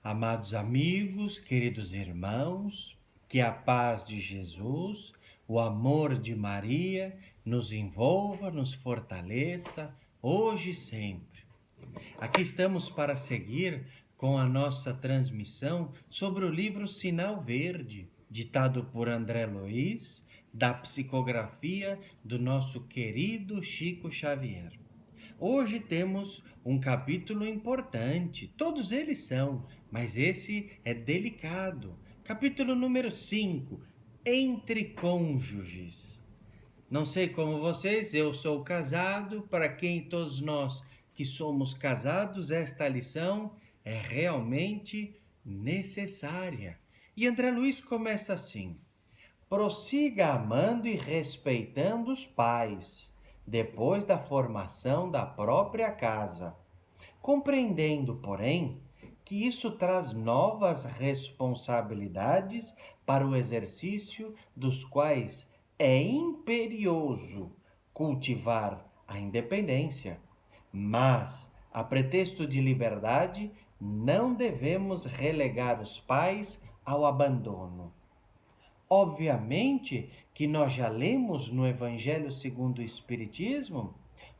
Amados amigos, queridos irmãos, que a paz de Jesus, o amor de Maria nos envolva, nos fortaleça, hoje e sempre. Aqui estamos para seguir com a nossa transmissão sobre o livro Sinal Verde, ditado por André Luiz, da psicografia do nosso querido Chico Xavier. Hoje temos um capítulo importante, todos eles são, mas esse é delicado. Capítulo número 5, Entre Cônjuges. Não sei como vocês, eu sou casado, para quem todos nós que somos casados, esta lição é realmente necessária. E André Luiz começa assim: prossiga amando e respeitando os pais, depois da formação da própria casa, compreendendo, porém, que isso traz novas responsabilidades para o exercício dos quais é imperioso cultivar a independência, mas, a pretexto de liberdade, não devemos relegar os pais ao abandono. Obviamente que nós já lemos no Evangelho segundo o Espiritismo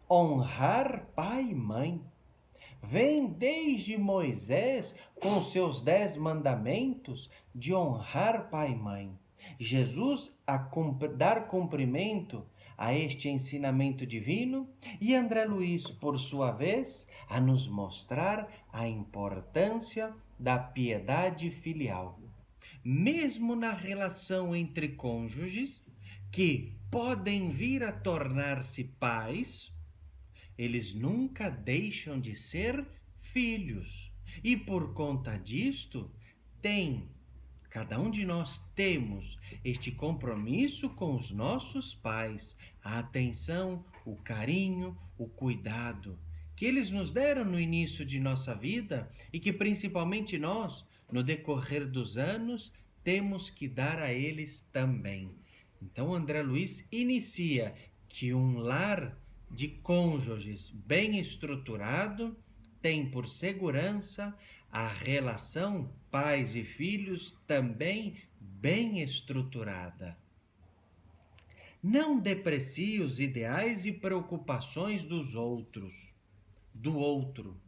honrar pai e mãe. Vem desde Moisés com seus 10 mandamentos de honrar pai e mãe. Jesus a dar cumprimento a este ensinamento divino e André Luiz, por sua vez, a nos mostrar a importância da piedade filial. Mesmo na relação entre cônjuges, que podem vir a tornar-se pais, eles nunca deixam de ser filhos. E por conta disto, cada um de nós temos este compromisso com os nossos pais, a atenção, o carinho, o cuidado que eles nos deram no início de nossa vida e que principalmente nós, no decorrer dos anos, temos que dar a eles também. Então André Luiz inicia que um lar de cônjuges bem estruturado tem por segurança a relação pais e filhos também bem estruturada. Não deprecie os ideais e preocupações do outro.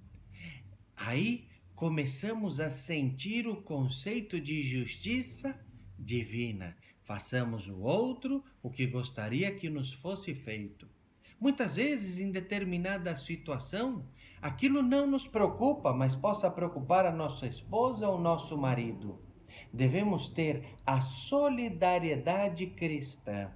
Aí começamos a sentir o conceito de justiça divina. Façamos o outro o que gostaria que nos fosse feito. Muitas vezes, em determinada situação, aquilo não nos preocupa, mas possa preocupar a nossa esposa ou nosso marido. Devemos ter a solidariedade cristã,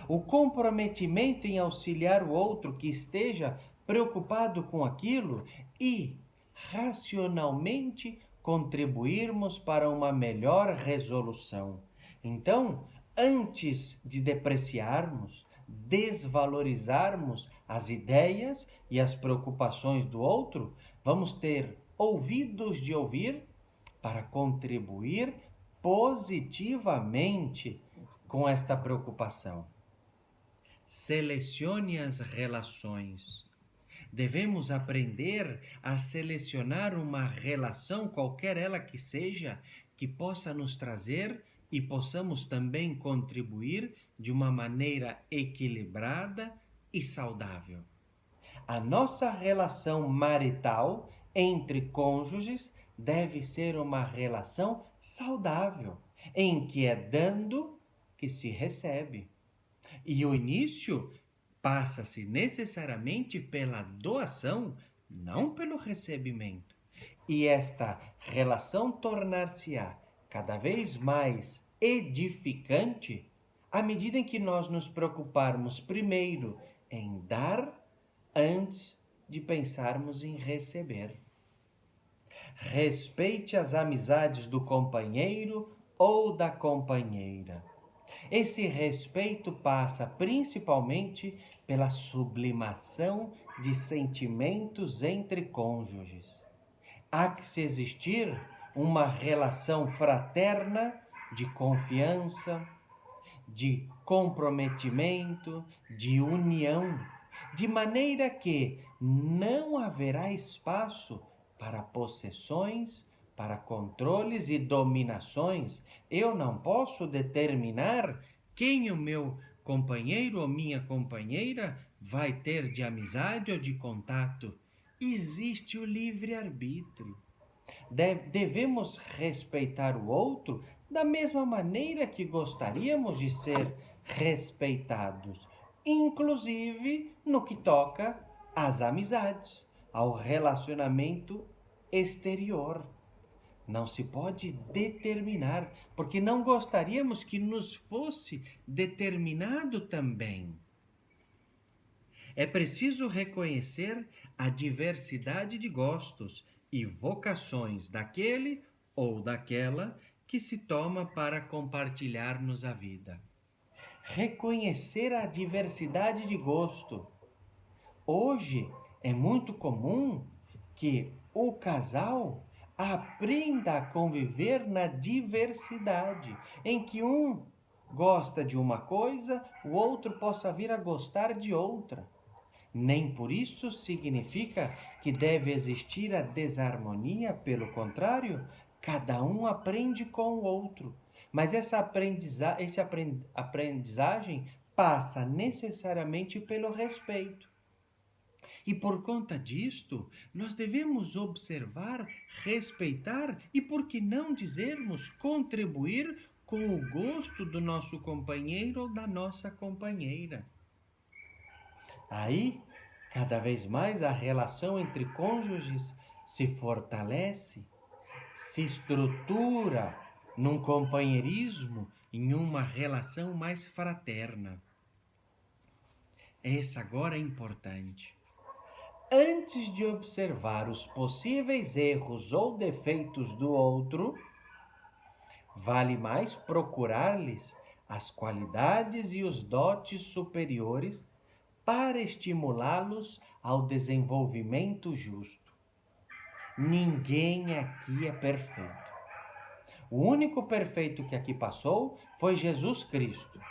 o comprometimento em auxiliar o outro que esteja preocupado com aquilo e, racionalmente, contribuirmos para uma melhor resolução. Então, antes de depreciarmos, desvalorizarmos as ideias e as preocupações do outro, vamos ter ouvidos de ouvir para contribuir positivamente com esta preocupação. Selecione as relações. Devemos aprender a selecionar uma relação, qualquer ela que seja, que possa nos trazer e possamos também contribuir de uma maneira equilibrada e saudável. A nossa relação marital entre cônjuges deve ser uma relação saudável, em que é dando que se recebe. E o início passa-se necessariamente pela doação, não pelo recebimento. E esta relação tornar-se-á cada vez mais edificante à medida em que nós nos preocuparmos primeiro em dar antes de pensarmos em receber. Respeite as amizades do companheiro ou da companheira. Esse respeito passa principalmente pela sublimação de sentimentos entre cônjuges. Há que se existir uma relação fraterna de confiança, de comprometimento, de união, de maneira que não haverá espaço para possessões, para controles e dominações. Eu não posso determinar quem o meu companheiro ou minha companheira vai ter de amizade ou de contato. Existe o livre-arbítrio. Devemos respeitar o outro da mesma maneira que gostaríamos de ser respeitados, inclusive no que toca às amizades, ao relacionamento exterior. Não se pode determinar, porque não gostaríamos que nos fosse determinado também. É preciso reconhecer a diversidade de gostos e vocações daquele ou daquela que se toma para compartilhar-nos a vida. Reconhecer a diversidade de gosto. Hoje é muito comum que o casal aprenda a conviver na diversidade, em que um gosta de uma coisa, o outro possa vir a gostar de outra. Nem por isso significa que deve existir a desarmonia, pelo contrário, cada um aprende com o outro. Mas essa aprendizagem passa necessariamente pelo respeito. E por conta disto, nós devemos observar, respeitar e, por que não dizermos, contribuir com o gosto do nosso companheiro ou da nossa companheira. Aí, cada vez mais a relação entre cônjuges se fortalece, se estrutura num companheirismo, em uma relação mais fraterna. Essa agora é importante. Antes de observar os possíveis erros ou defeitos do outro, vale mais procurar-lhes as qualidades e os dotes superiores para estimulá-los ao desenvolvimento justo. Ninguém aqui é perfeito. O único perfeito que aqui passou foi Jesus Cristo.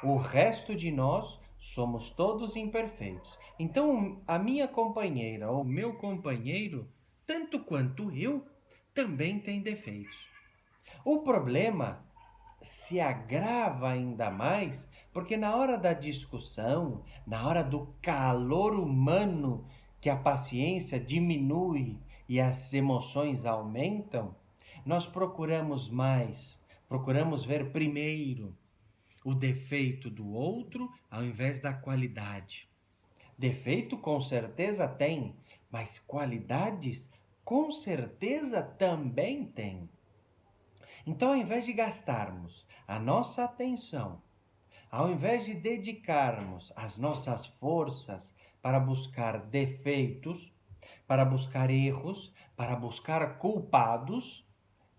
O resto de nós somos todos imperfeitos. Então, a minha companheira ou meu companheiro, tanto quanto eu, também tem defeitos. O problema se agrava ainda mais porque na hora da discussão, na hora do calor humano, que a paciência diminui e as emoções aumentam, nós procuramos ver primeiro o defeito do outro ao invés da qualidade. Defeito com certeza tem, mas qualidades com certeza também tem. Então, ao invés de gastarmos a nossa atenção, ao invés de dedicarmos as nossas forças para buscar defeitos, para buscar erros, para buscar culpados,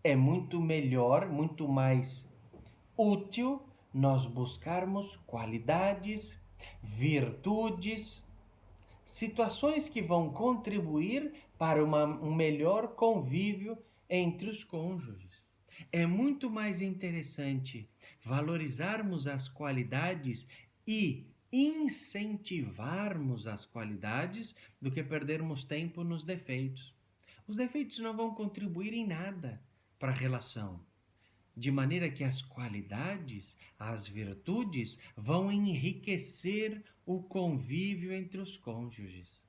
é muito melhor, muito mais útil nós buscarmos qualidades, virtudes, situações que vão contribuir para um melhor convívio entre os cônjuges. É muito mais interessante valorizarmos as qualidades e incentivarmos as qualidades do que perdermos tempo nos defeitos. Os defeitos não vão contribuir em nada para a relação, de maneira que as qualidades, as virtudes vão enriquecer o convívio entre os cônjuges.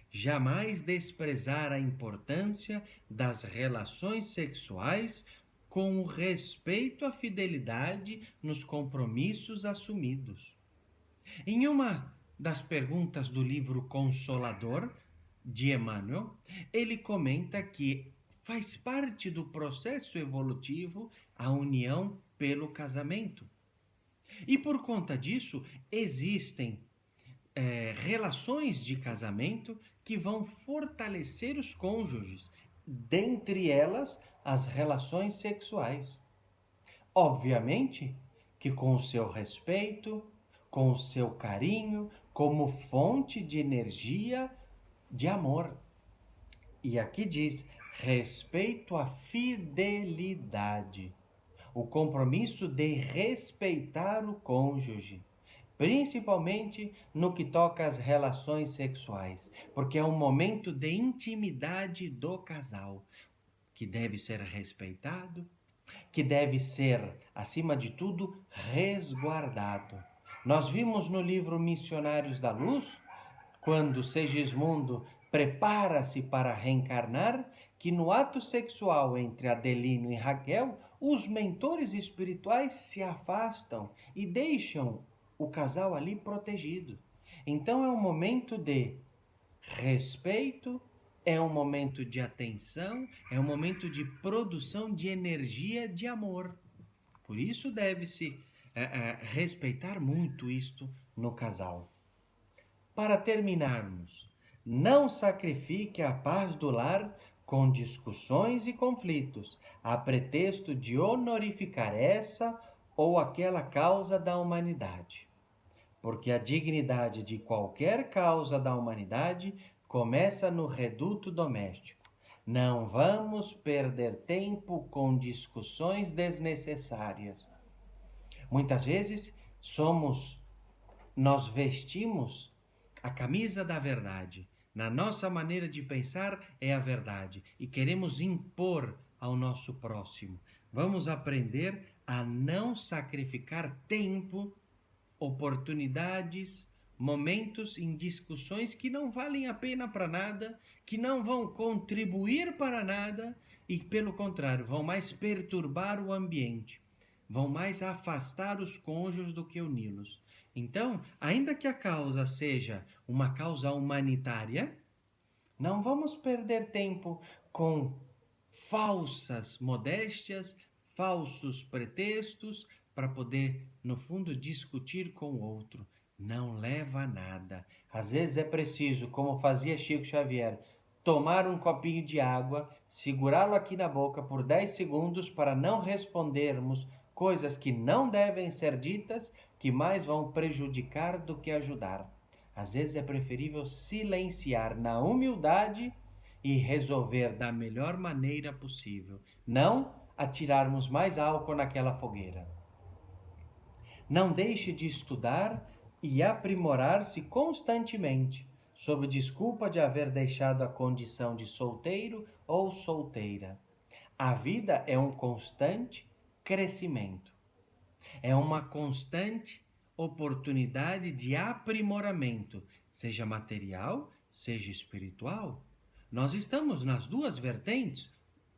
Jamais desprezar a importância das relações sexuais com o respeito à fidelidade nos compromissos assumidos. Em uma das perguntas do livro Consolador, de Emmanuel, ele comenta que faz parte do processo evolutivo a união pelo casamento. E por conta disso, existem relações de casamento que vão fortalecer os cônjuges, dentre elas as relações sexuais. Obviamente que com o seu respeito, com o seu carinho, como fonte de energia, de amor. E aqui diz, respeito à fidelidade. O compromisso de respeitar o cônjuge. principalmente no que toca às relações sexuais, porque é um momento de intimidade do casal, que deve ser respeitado, que deve ser, acima de tudo, resguardado. Nós vimos no livro Missionários da Luz, quando Segismundo prepara-se para reencarnar, que no ato sexual entre Adelino e Raquel, os mentores espirituais se afastam e deixam o casal ali protegido. Então é um momento de respeito, é um momento de atenção, é um momento de produção de energia de amor. Por isso deve-se respeitar muito isto no casal. Para terminarmos, não sacrifique a paz do lar com discussões e conflitos, a pretexto de honorificar essa ou aquela causa da humanidade. Porque a dignidade de qualquer causa da humanidade começa no reduto doméstico. Não vamos perder tempo com discussões desnecessárias. Muitas vezes nós vestimos a camisa da verdade. Na nossa maneira de pensar é a verdade e queremos impor ao nosso próximo. Vamos aprender a não sacrificar tempo, oportunidades, momentos em discussões que não valem a pena para nada, que não vão contribuir para nada e, pelo contrário, vão mais perturbar o ambiente, vão mais afastar os cônjuges do que uni-los. Então, ainda que a causa seja uma causa humanitária, não vamos perder tempo com falsas modéstias, falsos pretextos para poder, no fundo, discutir com o outro. Não leva a nada. Às vezes é preciso, como fazia Chico Xavier, tomar um copinho de água, segurá-lo aqui na boca por 10 segundos para não respondermos coisas que não devem ser ditas, que mais vão prejudicar do que ajudar. Às vezes é preferível silenciar na humildade e resolver da melhor maneira possível. Não atirarmos mais álcool naquela fogueira. Não deixe de estudar e aprimorar-se constantemente, sob desculpa de haver deixado a condição de solteiro ou solteira. A vida é um constante crescimento. É uma constante oportunidade de aprimoramento, seja material, seja espiritual. Nós estamos nas duas vertentes,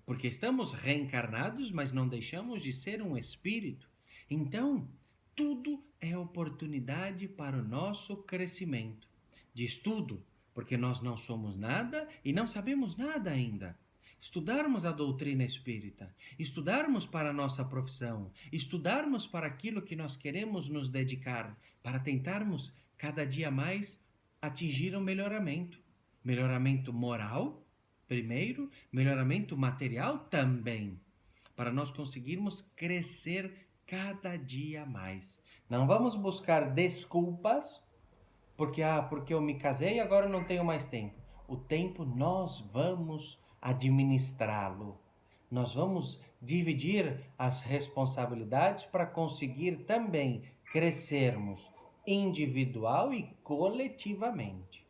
porque estamos reencarnados, mas não deixamos de ser um espírito. Então, tudo é oportunidade para o nosso crescimento. Diz tudo, porque nós não somos nada e não sabemos nada ainda. Estudarmos a doutrina espírita, estudarmos para a nossa profissão, estudarmos para aquilo que nós queremos nos dedicar, para tentarmos cada dia mais atingir um melhoramento. Melhoramento moral, primeiro, melhoramento material também, para nós conseguirmos crescer cada dia mais. Não vamos buscar desculpas, porque eu me casei e agora não tenho mais tempo. O tempo nós vamos administrá-lo. Nós vamos dividir as responsabilidades para conseguir também crescermos individual e coletivamente.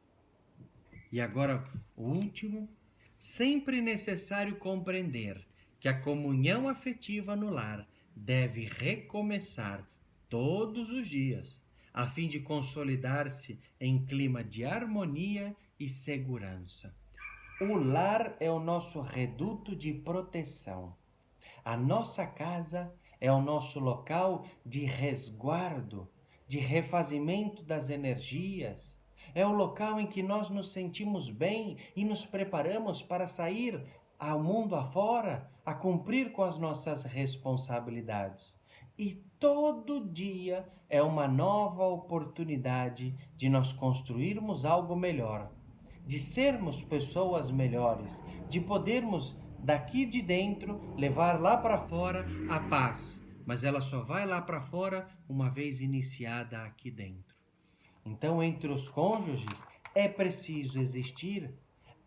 E agora, o último, sempre necessário compreender que a comunhão afetiva no lar deve recomeçar todos os dias, a fim de consolidar-se em clima de harmonia e segurança. O lar é o nosso reduto de proteção. A nossa casa é o nosso local de resguardo, de refazimento das energias. É o local em que nós nos sentimos bem e nos preparamos para sair ao mundo afora, a cumprir com as nossas responsabilidades. E todo dia é uma nova oportunidade de nós construirmos algo melhor, de sermos pessoas melhores, de podermos daqui de dentro levar lá para fora a paz. Mas ela só vai lá para fora uma vez iniciada aqui dentro. Então, entre os cônjuges é preciso existir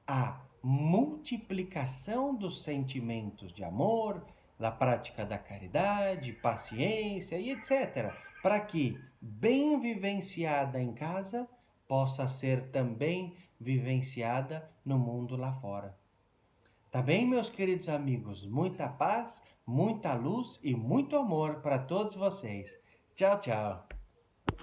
a multiplicação dos sentimentos de amor, da prática da caridade, paciência e etc. para que, bem vivenciada em casa, possa ser também vivenciada no mundo lá fora. Tá bem, meus queridos amigos? Muita paz, muita luz e muito amor para todos vocês. Tchau, tchau.